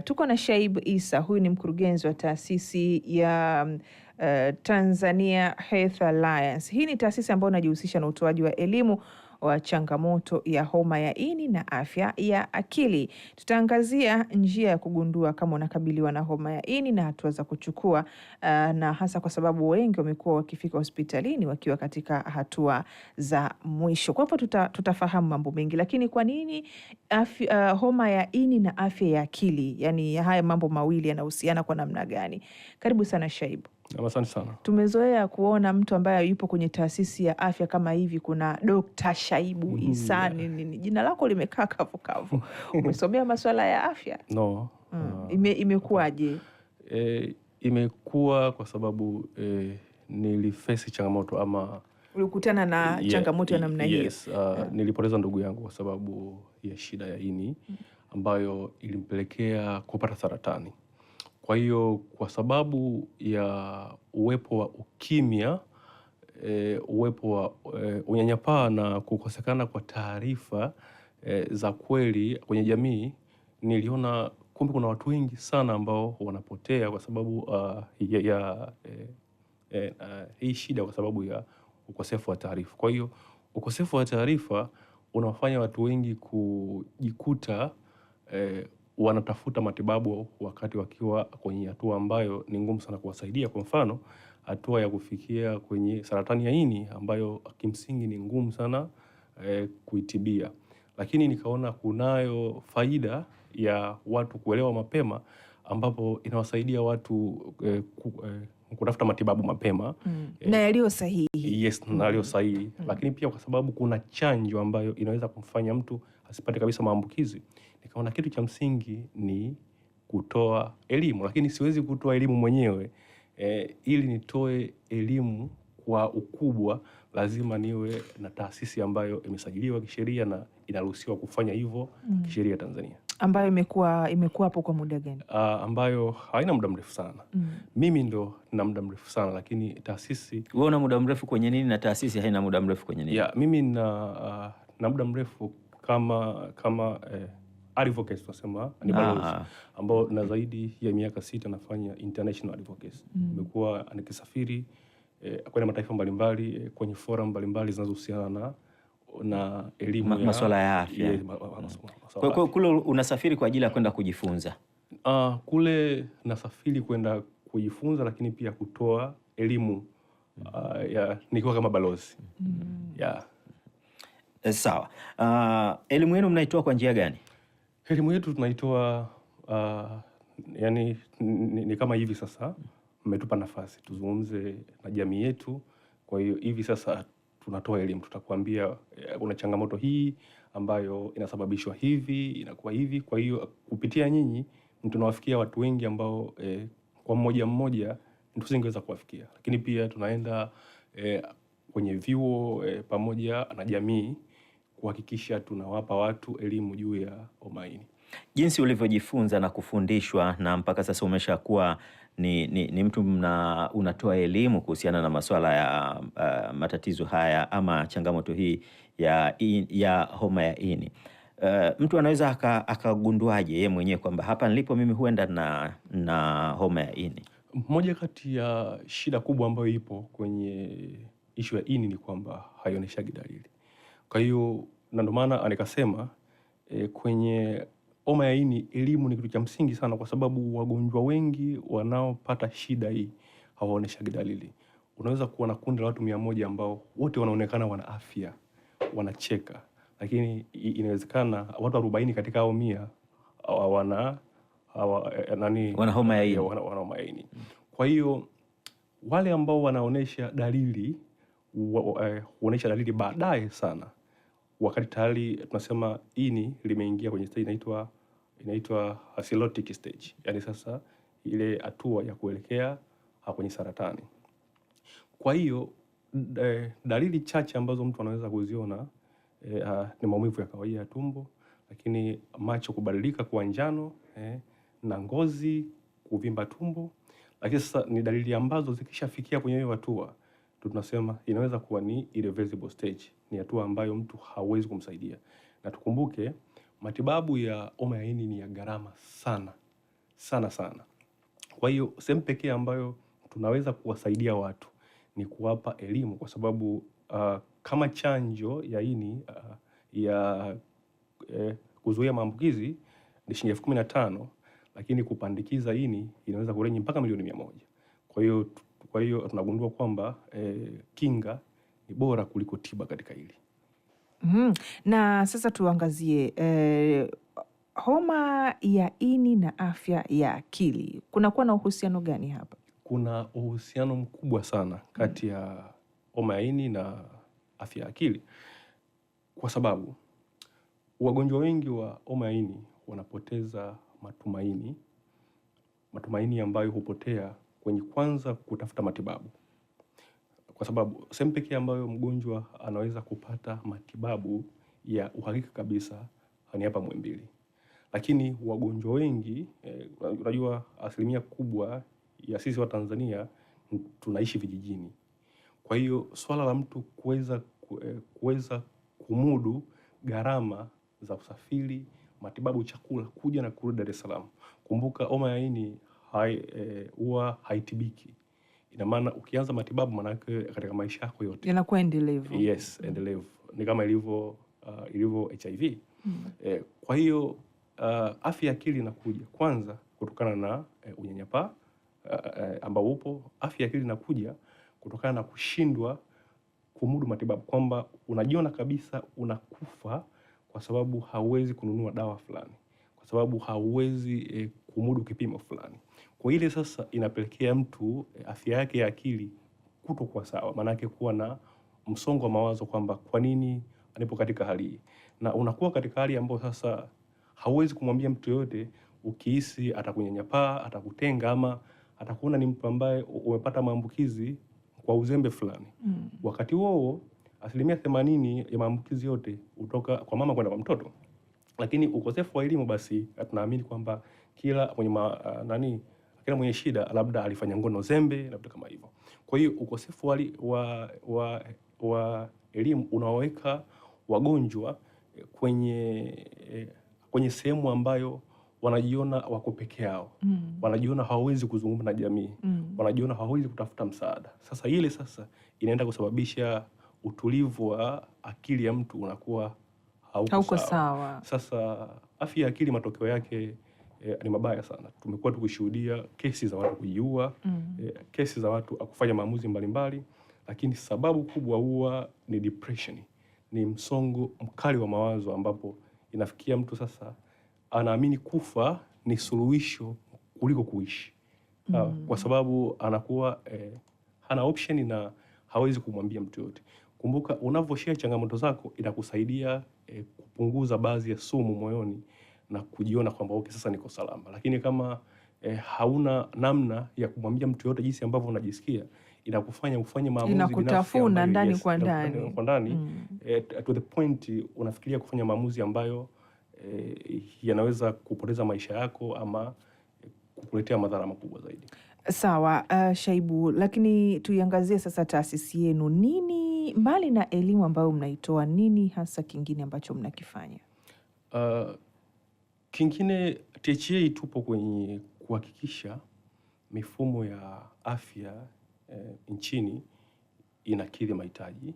Tuko na Shaib Issa, huyu ni mkurugenzi wa taasisi ya Tanzania Health Alliance. Hii ni taasisi ambayo inajihusisha na utoaji wa elimu wa changamoto ya homa ya ini na afya ya akili. Tutaangazia njia ya kugundua kama unakabiliwa na homa ya ini na hatua za kuchukua, na hasa kwa sababu wengi wamekuwa wakifika hospitalini wakiwa katika hatua za mwisho. Kwa hivyo tutafahamu mambo mengi, lakini kwa nini homa ya ini na afya ya akili, yani haya mambo mawili yanahusiana kwa namna gani? Karibu sana Shaibu. Asante sana. Tumezoea kuona mtu ambaye yupo kwenye taasisi ya afya kama hivi, kuna Dr. Shaibu Issa. Jina lako limekaa kavu. Umesomea masuala ya afya? No. Imekuwaje? Imekuwa kwa sababu nilifesi changamoto ama ulikutana na changamoto ya namna hiyo? Yes, nilipoteza ndugu yangu kwa sababu ya shida ya ini ambayo ilimpelekea kupata saratani. Kwa hiyo kwa sababu ya uwepo wa ukimya, uwepo wa unyanyapaa na kukosekana kwa taarifa za kweli kwenye jamii, niliona kumbe kuna watu wengi sana ambao wanapotea kwa sababu hii shida, kwa sababu ya ukosefu wa taarifa. Kwa hiyo ukosefu wa taarifa unawafanya watu wengi kujikuta wanatafuta matibabu wakati wakiwa kwenye hatua ambayo ni ngumu sana kuwasaidia. Kwa mfano, hatua ya kufikia kwenye saratani ya ini ambayo kimsingi ni ngumu sana kuitibia. Lakini nikaona kunayo faida ya watu kuelewa mapema, ambapo inawasaidia watu kutafuta matibabu mapema na yaliyo sahihi. Yes, na yaliyo sahihi. Lakini pia kwa sababu kuna chanjo ambayo inaweza kumfanya mtu asipate kabisa maambukizi, nikaona kitu cha msingi ni kutoa elimu. Lakini siwezi kutoa elimu mwenyewe. Ili nitoe elimu kwa ukubwa, lazima niwe na taasisi ambayo imesajiliwa kisheria na inaruhusiwa kufanya hivyo kisheria Tanzania. Ambayo imekuwa hapo kwa muda gani? Ambayo haina muda mrefu sana. Mimi ndo na muda mrefu sana, lakini taasisi... Wewe una muda mrefu kwenye nini na taasisi haina muda mrefu kwenye nini? Mimi na muda mrefu kama advocacy, tunasema ni balozi, ambao na zaidi ya miaka 6 nafanya international advocacy. Nimekuwa nikisafiri kwenye mataifa mbalimbali, kwenye forum mbalimbali zinazohusiana na elimu masuala ya afya. Kwa kule unasafiri kwa ajili ya kwenda kujifunza? Kule nasafiri kwenda kujifunza, lakini pia kutoa elimu nikiwa kama balozi. Sawa. Elimu yenu mnaitoa kwa njia gani? Elimu yetu tunaitoa yani ni kama hivi sasa mmetupa nafasi tuzungumze na jamii yetu. Kwa hiyo hivi sasa tunatoa elimu, tutakwambia kuna changamoto hii ambayo inasababishwa hivi, inakuwa hivi. Kwa hiyo kupitia nyinyi tunawafikia watu wengi ambao kwa mmoja tusingeweza kuwafikia. Lakini pia tunaenda kwenye vyuo pamoja na jamii kuhakikisha tunawapa watu elimu juu ya homa ya ini. Jinsi ulivyojifunza na kufundishwa na mpaka sasa umeshakuwa ni mtu unatoa elimu kuhusiana na masuala ya matatizo haya ama changamoto hii ya homa ya ini. Mtu anaweza akagunduaje yeye mwenyewe kwamba hapa nilipo mimi huenda na homa ya ini? Moja kati ya shida kubwa ambayo ipo kwenye ishu ya ini ni kwamba haioneshagi dalili. Kwa hiyo na ndio maana nikasema kwenye homa ya ini elimu ni kitu cha msingi sana, kwa sababu wagonjwa wengi wanaopata shida hii hawaoneshagi dalili. Unaweza kuwa na kundi la watu 100 ambao wote wanaonekana wana afya, wanacheka, lakini inawezekana watu 40 katika hao 100 wana homa ya ini. Wana homa ya ini. Kwa hiyo wale ambao wanaonesha dalili baadaye sana, wakati tayari tunasema ini limeingia kwenye stage inaitwa cirrhotic stage, yani sasa ile hatua ya kuelekea kwenye saratani. Kwa hiyo dalili chache ambazo mtu anaweza kuziona ni maumivu ya kawaida ya tumbo, lakini macho kubadilika kuwa njano, na ngozi kuvimba tumbo. Lakini sasa ni dalili ambazo zikishafikia kwenye hiyo hatua tunasema inaweza kuwa ni irreversible stage, ni hatua ambayo mtu hawezi kumsaidia. Na tukumbuke matibabu ya homa ya ini ni ya gharama sana, sana sana. Kwa hiyo sehemu pekee ambayo tunaweza kuwasaidia watu ni kuwapa elimu, kwa sababu kama chanjo ya ini ya kuzuia maambukizi ni shilingi 15,000, lakini kupandikiza ini inaweza kurenyi mpaka milioni 100. Kwa hiyo tunagundua kwamba kinga ni bora kuliko tiba katika hili. Na sasa tuangazie homa ya ini na afya ya akili, kunakuwa na uhusiano gani hapa? Kuna uhusiano mkubwa sana kati ya homa ya ini na afya ya akili, kwa sababu wagonjwa wengi wa homa ya ini wanapoteza matumaini ambayo hupotea kwenye kwanza kutafuta matibabu, kwa sababu sehemu pekee ambayo mgonjwa anaweza kupata matibabu ya uhakika kabisa ni hapa Muhimbili. Lakini wagonjwa wengi unajua asilimia kubwa ya sisi wa Tanzania tunaishi vijijini. Kwa hiyo swala la mtu kuweza kumudu gharama za usafiri, matibabu, chakula, kuja na kurudi Dar es Salaam. Kumbuka homa ya ini huwa haitibiki. Ina maana ukianza matibabu, manake katika maisha yako yote inakuwa endelevu. Yes, endelevu. Ni kama ilivyo HIV. Kwa hiyo afya ya akili inakuja kwanza kutokana na unyanyapaa ambao upo. Afya ya akili inakuja kutokana na kushindwa kumudu matibabu, kwamba unajiona kabisa unakufa kwa sababu hauwezi kununua dawa fulani, kwa sababu hauwezi kumudu kipimo fulani. Kwa ile sasa inapelekea mtu afya yake ya akili kutokuwa sawa, maanake kuwa na msongo wa mawazo kwamba kwa nini nipo katika hali hii, na unakuwa katika hali ambayo sasa hauwezi kumwambia mtu yote, ukihisi atakunyanyapaa, atakutenga, ama atakuona ni mtu ambaye umepata maambukizi kwa uzembe fulani. Wakati huo asilimia 80 ya maambukizi yote hutoka kwa mama kwenda kwa mtoto, lakini ukosefu wa elimu, basi tunaamini kwamba kila mwenye shida labda alifanya ngono zembe, labda kama hivyo. Kwa hiyo ukosefu wa elimu unaweka wagonjwa kwenye sehemu ambayo wanajiona wako peke yao. Wanajiona hawawezi kuzungumza na jamii. Wanajiona hawawezi kutafuta msaada. Sasa ile inaenda kusababisha utulivu wa akili ya mtu unakuwa hauko sawa. Sasa afya ya akili matokeo yake ni mabaya sana. Tumekuwa tukishuhudia kesi za watu kujiua, kesi za watu kufanya maamuzi mbalimbali, lakini sababu kubwa huwa ni depression, ni msongo mkali wa mawazo, ambapo inafikia mtu sasa anaamini kufa ni suluhisho kuliko kuishi. Kwa sababu anakuwa hana option na hawezi kumwambia mtu yote. Kumbuka, unavyoshare changamoto zako inakusaidia kupunguza baadhi ya sumu moyoni na kujiona kwamba okay, sasa niko salama. Lakini kama hauna namna ya kumwambia mtu yote jinsi ambavyo unajisikia, inakufanya ufanye maamuzi binafsi, inakutafuna ndani kwa ndani, to the point unafikiria kufanya maamuzi ambayo yanaweza kupoteza maisha yako ama kukuletea madhara makubwa zaidi. Sawa, Shaibu, lakini tuiangazie sasa taasisi yenu. Nini mbali na elimu ambayo mnaitoa, nini hasa kingine ambacho mnakifanya? Kingine, THA tupo kwenye kuhakikisha mifumo ya afya nchini inakidhi mahitaji,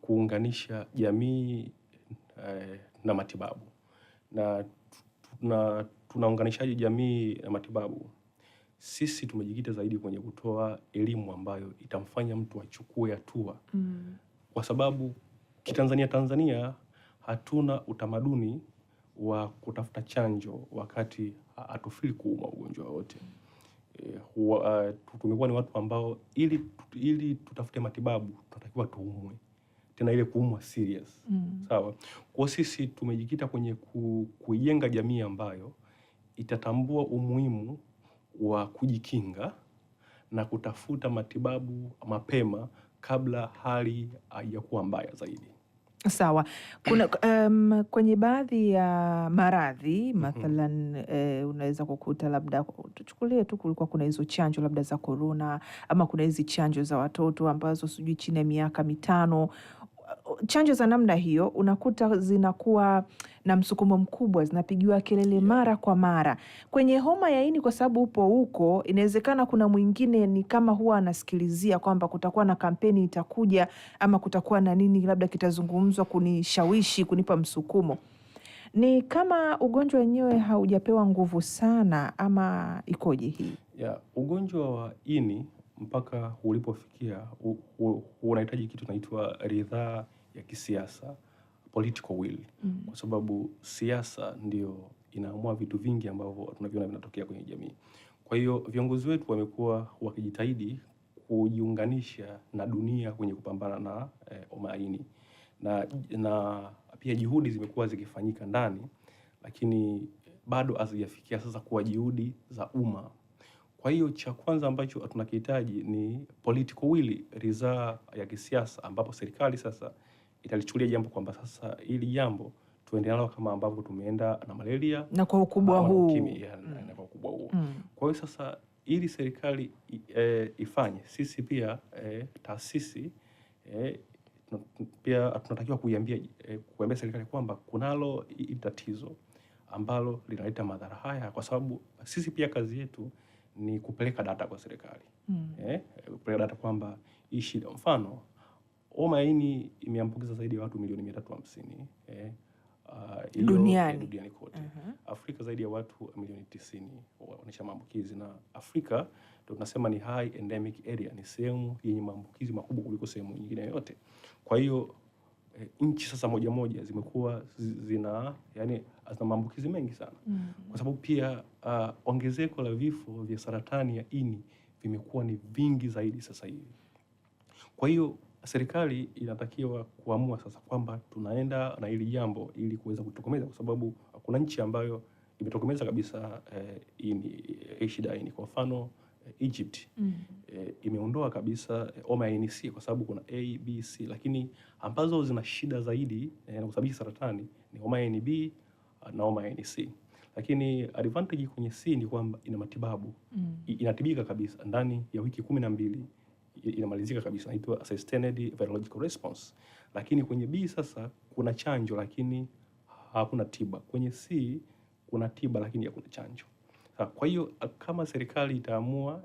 kuunganisha jamii na matibabu. Na tunaunganishaji jamii na matibabu. Sisi tumejikita zaidi kwenye kutoa elimu ambayo itamfanya mtu achukue hatua. Kwa sababu Tanzania hatuna utamaduni wa kutafuta chanjo wakati hatufili kuumwa ugonjwa wote. Tumekuwa ni watu ambao ili tutafute matibabu tunatakiwa tuumwe, tena ile kuumwa serious. Sawa. Kwa sisi tumejikita kwenye kuijenga jamii ambayo itatambua umuhimu wa kujikinga na kutafuta matibabu mapema kabla hali haijakuwa mbaya zaidi. Sawa. Kuna kwenye baadhi ya maradhi mathalan, unaweza kukuta labda, tuchukulie tu, kulikuwa kuna hizo chanjo labda za korona, ama kuna hizi chanjo za watoto ambazo sijui chini ya miaka 5. chanjo za namna hiyo unakuta zinakuwa na msukumo mkubwa, zinapigiwa kelele mara kwa mara. Kwenye homa ya ini, kwa sababu upo huko, inawezekana kuna mwingine ni kama huwa anasikilizia kwamba kutakuwa na kampeni itakuja, ama kutakuwa na nini labda kitazungumzwa kunishawishi, kunipa msukumo. Ni kama ugonjwa wenyewe haujapewa nguvu sana, ama ikoje hii? Ugonjwa wa ini mpaka ulipofikia unahitaji kitu kinaitwa ridhaa ya kisiasa, political will. Kwa sababu siasa ndio inaamua vitu vingi ambavyo tunaviona vinatokea kwenye jamii. Kwa hiyo viongozi wetu wamekuwa wakijitahidi kujiunganisha na dunia kwenye kupambana na homa ya ini, na pia juhudi zimekuwa zikifanyika ndani, lakini bado hazijafikia sasa kuwa juhudi za umma. Kwa hiyo cha kwanza ambacho tunakihitaji ni political will, ridhaa ya kisiasa, ambapo serikali sasa italichukulia jambo kwamba sasa hili jambo tuendelee nalo kama ambavyo tumeenda na malaria na kwa ukubwa huu. Na kwa ukubwa huu. Kwa hiyo sasa ili serikali ifanye, sisi pia taasisi pia tunatakiwa kuiambia serikali kwamba kunalo tatizo ambalo linaleta madhara haya, kwa sababu sisi pia kazi yetu ni kupeleka data kwa serikali. Kupeleka data kwamba hii shida, mfano homa ya ini imeambukiza zaidi ya watu milioni 350 duniani kote. Afrika zaidi ya watu milioni 90 wanaisha maambukizi, na Afrika ndio tunasema ni high endemic area, ni sehemu yenye maambukizi makubwa kuliko sehemu nyingine yoyote. Kwa hiyo nchi sasa moja zimekuwa zina maambukizi mengi sana. Kwa sababu pia ongezeko la vifo vya saratani ya ini vimekuwa ni vingi zaidi sasa hivi. Kwa hiyo serikali inatakiwa kuamua sasa kwamba tunaenda na hili jambo ili kuweza kutokomeza, kwa sababu kuna nchi ambayo imetokomeza kabisa shida ya ini. Kwa mfano Egypt imeondoa kabisa homa ya ini C, kwa sababu kuna A, B, C, lakini ambazo zina shida zaidi na kusababisha saratani ni homa ya ini B na homa ya ini C. Lakini advantage kwenye C ni kwamba ina matibabu, inatibika kabisa ndani ya wiki 12, inamalizika kabisa, inaitwa sustained virological response. Lakini kwenye B sasa kuna chanjo lakini hakuna tiba. Kwenye C kuna tiba lakini hakuna chanjo. Kwa hiyo kama serikali itaamua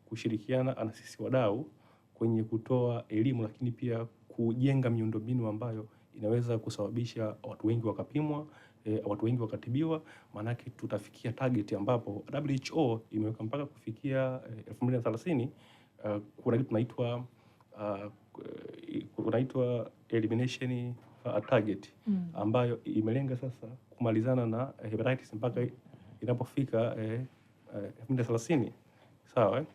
kushirikiana na sisi wadau kwenye kutoa elimu, lakini pia kujenga miundombinu ambayo inaweza kusababisha watu wengi wakapimwa, watu wengi wakatibiwa, maanake tutafikia target ambapo WHO imeweka mpaka kufikia 2030. Kuna kitu tunaitwa elimination target ambayo imelenga sasa kumalizana na hepatitis mpaka inapofika 2030. Sawa.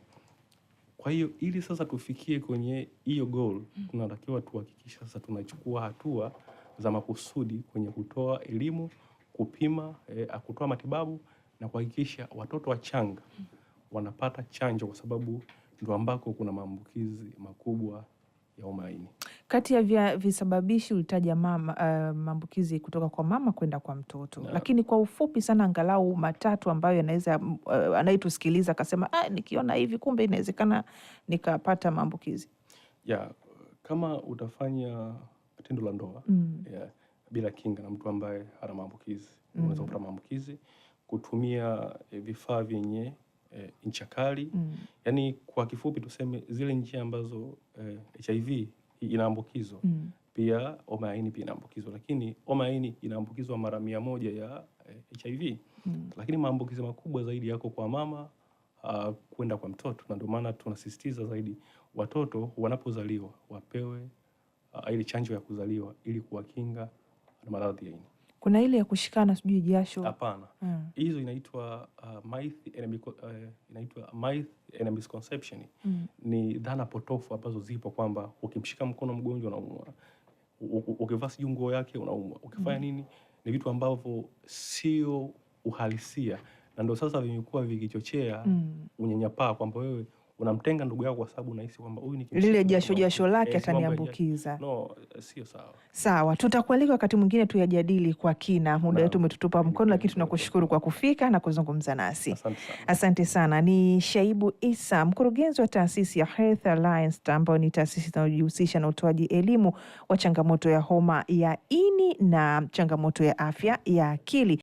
Kwa hiyo ili sasa tufikie kwenye hiyo goal, tunatakiwa tuhakikisha sasa tunachukua hatua za makusudi kwenye kutoa elimu, kupima, kutoa matibabu na kuhakikisha watoto wachanga wanapata chanjo, kwa sababu ndio ambako kuna maambukizi makubwa ya homa ya ini. Kati ya visababishi ulitaja maambukizi kutoka kwa mama kwenda kwa mtoto. Lakini kwa ufupi sana, angalau matatu ambayo yanaweza anayetusikiliza akasema nikiona hivi kumbe inawezekana nikapata maambukizi. Kama utafanya tendo la ndoa bila kinga na mtu ambaye hana maambukizi, unaweza kupata maambukizi. Kutumia vifaa vyenye ncha kali, yaani kwa kifupi tuseme zile njia ambazo HIV inaambukizwa, pia homa ya ini pia inaambukizwa, lakini homa ya ini inaambukizwa mara 100 ya HIV. Lakini maambukizi makubwa zaidi yako kwa mama kwenda kwa mtoto, na ndio maana tunasisitiza zaidi watoto wanapozaliwa wapewe ile chanjo ya kuzaliwa ili kuwakinga na maradhi ya ini. Kuna ile ya kushikana sijui jasho? Hapana. Hizo inaitwa myth and misconception. Ni dhana potofu ambazo zipo kwamba ukimshika mkono mgonjwa unaumwa, ukivaa sijui nguo yake unaumwa, ukifanya nini, ni vitu ambavyo sio uhalisia, na ndio sasa vimekuwa vikichochea unyanyapaa, kwamba wewe unamtenga ndugu yako kwa sababu unahisi kwamba huyu ni lile jasho lake ataniambukiza. No, sio sawa. Sawa, tutakualika wakati mwingine tuyajadili kwa kina. Muda wetu umetutupa mkono, lakini tunakushukuru kwa kufika na kuzungumza nasi. Asante sana. Ni Shaibu Issa, mkurugenzi wa taasisi ya Health Alliance ambayo ni taasisi inayojihusisha na utoaji elimu wa changamoto ya homa ya ini na changamoto ya afya ya akili.